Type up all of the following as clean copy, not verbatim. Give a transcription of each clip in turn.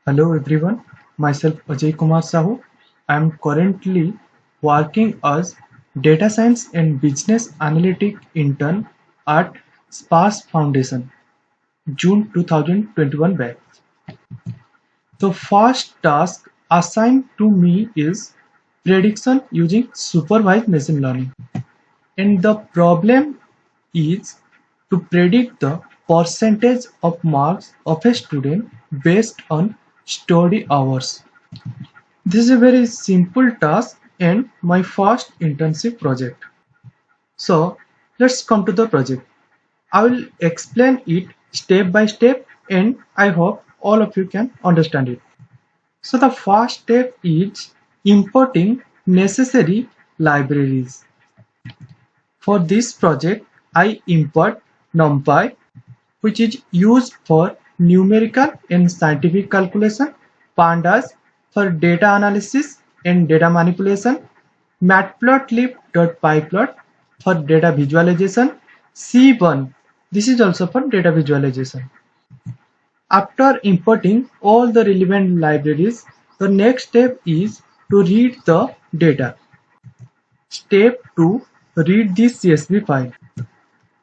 Hello everyone, myself Ajay Kumar Sahu. I am currently working as Data Science and Business Analytic Intern at Sparse Foundation, June 2021 batch. The first task assigned to me is prediction using supervised machine learning. And the problem is to predict the percentage of marks of a student based on study hours. This is a very simple task and my first internship project. So let's come to the project. I will explain it step by step and I hope all of you can understand it. So the first step is importing necessary libraries. For this project, I import NumPy, which is used for numerical and scientific calculation, Pandas for data analysis and data manipulation, matplotlib.pyplot for data visualization, C1, this is also for data visualization. After importing all the relevant libraries, the next step is to read the data. Step 2. Read the CSV file.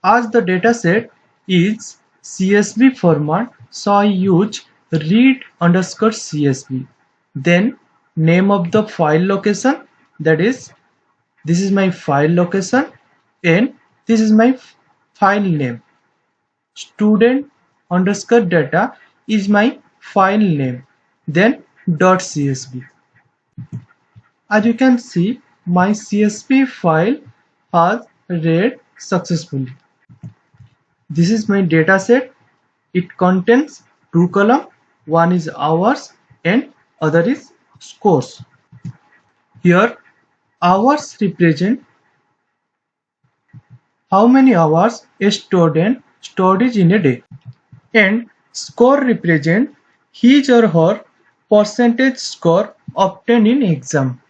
As the dataset is CSV format, so I use read_CSV. Then name of the file location, that is, this is my file location and this is my file name. Student_data is my file name, then .csv. As you can see, my CSV file has read successfully. This is my data set. It contains two columns. One is hours and other is scores. Here hours represent how many hours a student studies in a day, and score represent his or her percentage score obtained in exam.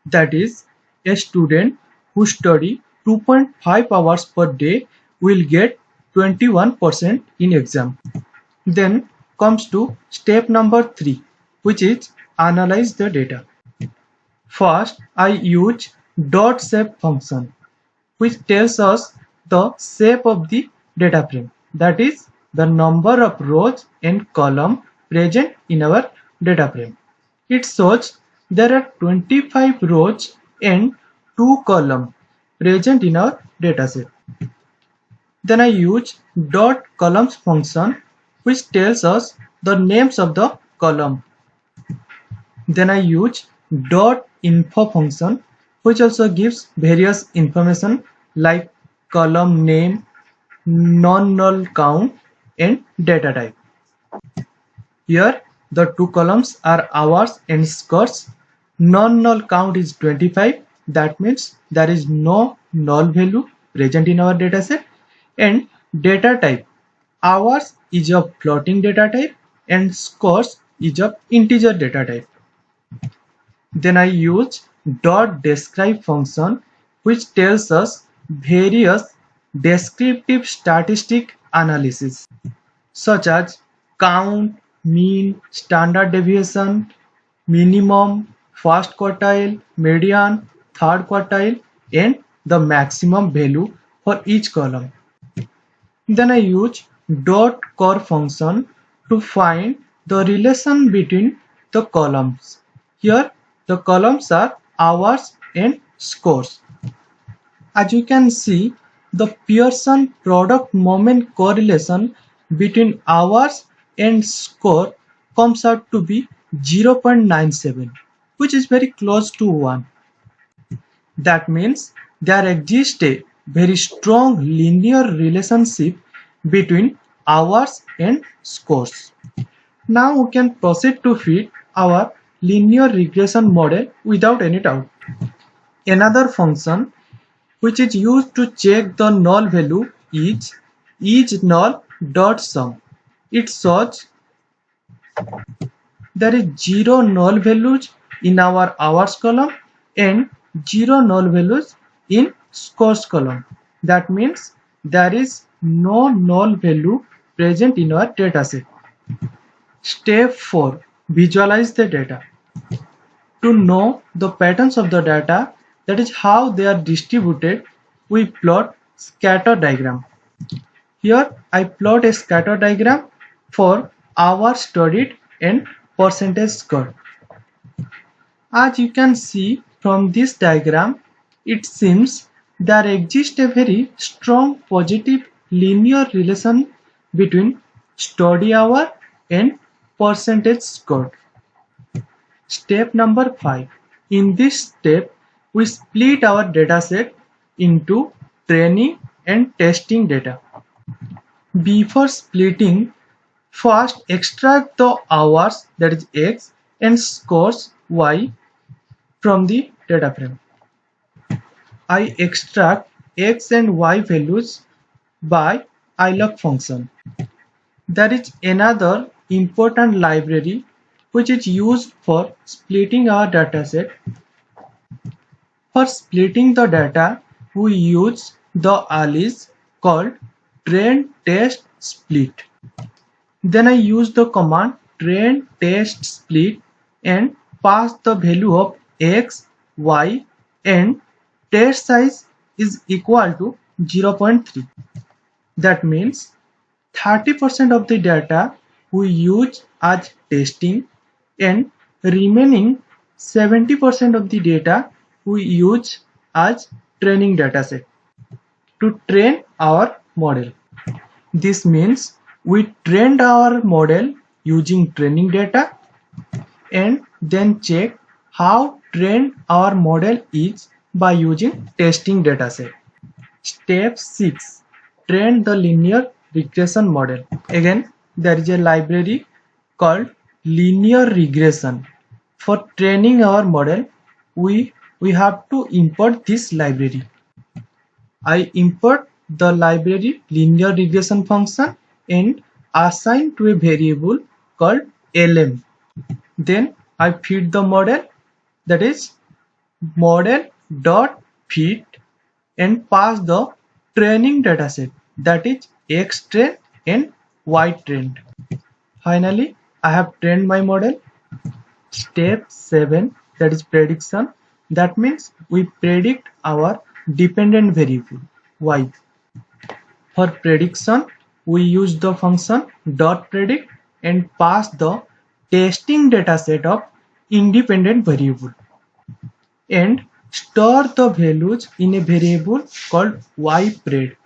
That is, a student who study 2.5 hours per day will get 21% in exam. Then comes to step number 3, which is analyze the data. First, I use .shape function, which tells us the shape of the data frame, that is, the number of rows and columns present in our data frame. It shows there are 25 rows and 2 columns present in our dataset. Then I use .columns function, which tells us the names of the column. Then I use .info function, which also gives various information like column name, non-null count and data type. Here the two columns are hours and scores. Non-null count is 25, that means there is no null value present in our dataset. And data type, hours is of floating data type and scores is of integer data type. Then I use .describe function, which tells us various descriptive statistic analysis such as count, mean, standard deviation, minimum, first quartile, median, third quartile, and the maximum value for each column. Then I use .cor function to find the relation between the columns. Here the columns are hours and scores. As you can see, the Pearson product moment correlation between hours and score comes out to be 0.97, which is very close to 1. That means there exists a very strong linear relationship between hours and scores. Now we can proceed to fit our linear regression model without any doubt. Another function which is used to check the null value is null.sum. It shows there is 0 null values in our hours column and 0 null values in scores column. That means there is no null value present in our dataset. Step 4. visualize the data. To know the patterns of the data, that is how they are distributed, we plot scatter diagram. Here I plot a scatter diagram for hours studied and percentage score. As you can see from this diagram, it seems there exists a very strong positive linear relation between study hour and percentage score. Step number 5. In this step, we split our dataset into training and testing data. Before splitting, first extract the hours, that is X, and scores Y from the data frame. I extract X and Y values by ilog function. There is another important library which is used for splitting our dataset. For splitting the data, we use the alias called train test split. Then I use the command train test split and pass the value of X, Y, and test size is equal to 0.3. That means 30% of the data we use as testing and remaining 70% of the data we use as training dataset to train our model. This means we trained our model using training data and then check how trained our model is by using testing dataset. Step 6. Train the linear regression model. Again, there is a library called linear regression. For training our model, we have to import this library. I import the library linear regression function and assign to a variable called lm. Then I feed the model, that is model.feed, and pass the training dataset, that is X trained and Y trained. Finally, I have trained my model. Step 7, that is prediction. That means we predict our dependent variable Y. For prediction, we use the function .predict and pass the testing dataset of independent variable and store the values in a variable called ypred.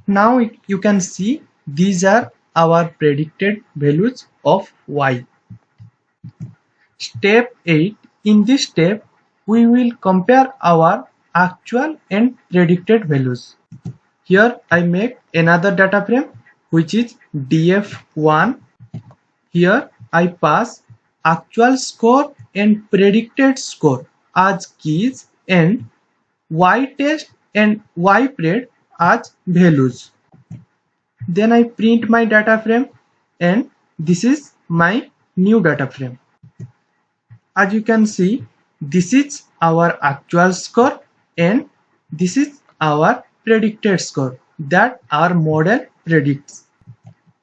Now you can see these are our predicted values of y. Step 8. In this step, we will compare our actual and predicted values. Here I make another data frame which is df1. Here I pass actual score and predicted score as keys and ytest and ypred as values. Then I print my data frame and this is my new data frame. As you can see, this is our actual score and this is our predicted score that our model predicts.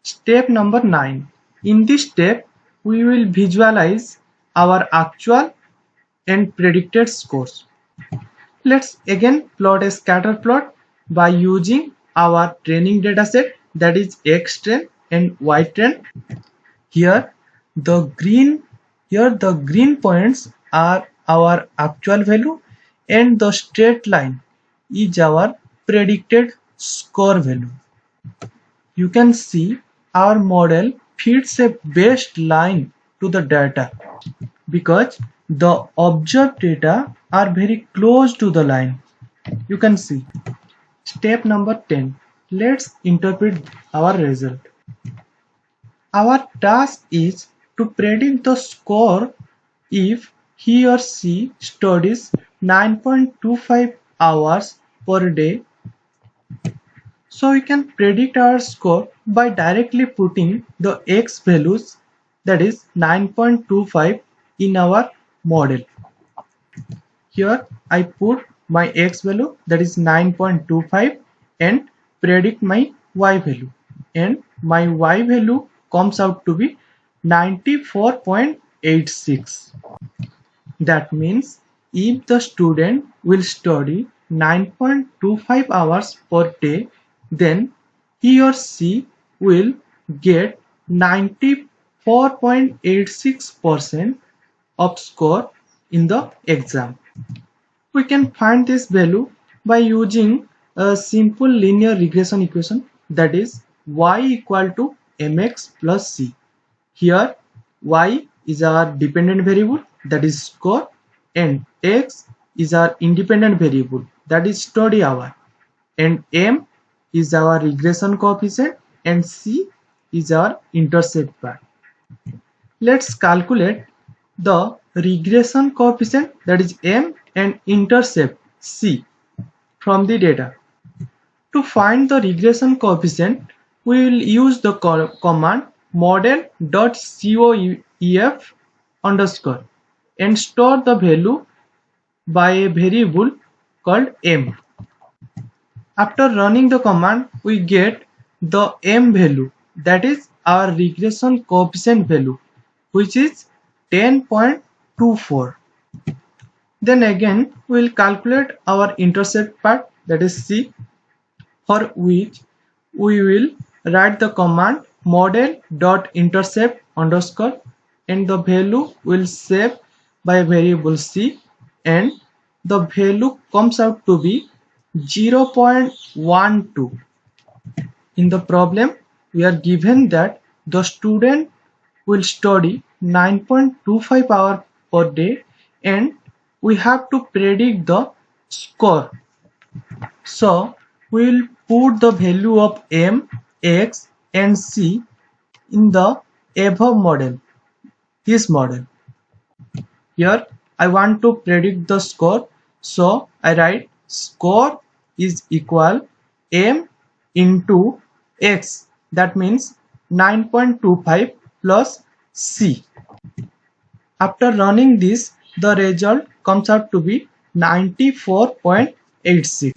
Step number 9. In this step, we will visualize our actual and predicted scores. Let's again plot a scatter plot by using our training dataset, that is X train and Y train. Here the green points are our actual value and the straight line is our predicted score value. You can see our model fits a best line to the data because the observed data are very close to the line. You can see. Step number 10. Let's interpret our result. Our task is to predict the score if he or she studies 9.25 hours per day. So we can predict our score by directly putting the x values, that is 9.25, in our model. Here I put my x value, that is 9.25, and predict my y value, and my y value comes out to be 94.86. That means if the student will study 9.25 hours per day, then he or she will get 94.86% of score in the exam. We can find this value by using a simple linear regression equation, that is y equal to mx plus c. Here y is our dependent variable, that is score, and x is our independent variable, that is study hour, and m is our regression coefficient, and c is our intercept part. Let's calculate the regression coefficient, that is m, and intercept c from the data. To find the regression coefficient, we will use the command model.coef underscore and store the value by a variable called m. After running the command, we get the m value, that is our regression coefficient value, which is 10.24. Then again we will calculate our intercept part, that is c, for which we will write the command model.intercept underscore and the value will save by variable c, and the value comes out to be 0.12. In the problem, we are given that the student will study 9.25 hours per day and we have to predict the score. So we will put the value of m, x and c in the above model, this model. Here I want to predict the score, so I write score is equal m into x, that means 9.25 plus c. After running this, the result comes out to be 94.86.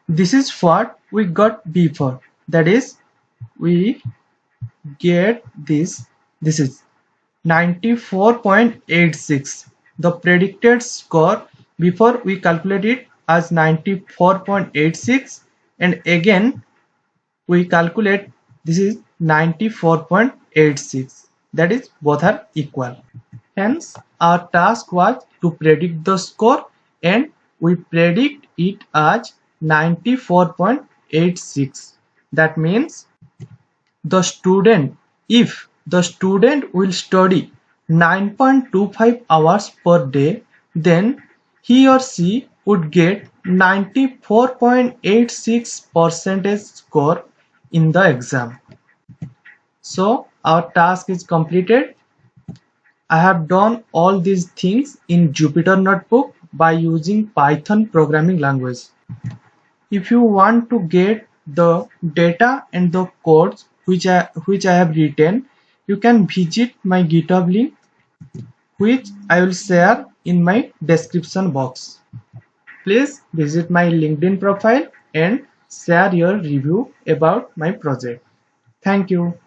This is what we got before, that is we get this is 94.86. The predicted score before we calculate it as 94.86, and again we calculate this is 94.86, that is both are equal. Hence our task was to predict the score and we predict it as 94.86. That means if the student will study 9.25 hours per day, then he or she would get 94.86% score in the exam. So our task is completed. I have done all these things in Jupyter Notebook by using Python programming language. If you want to get the data and the codes which I have written, you can visit my GitHub link, which I will share in my description box. Please visit my LinkedIn profile and share your review about my project. Thank you.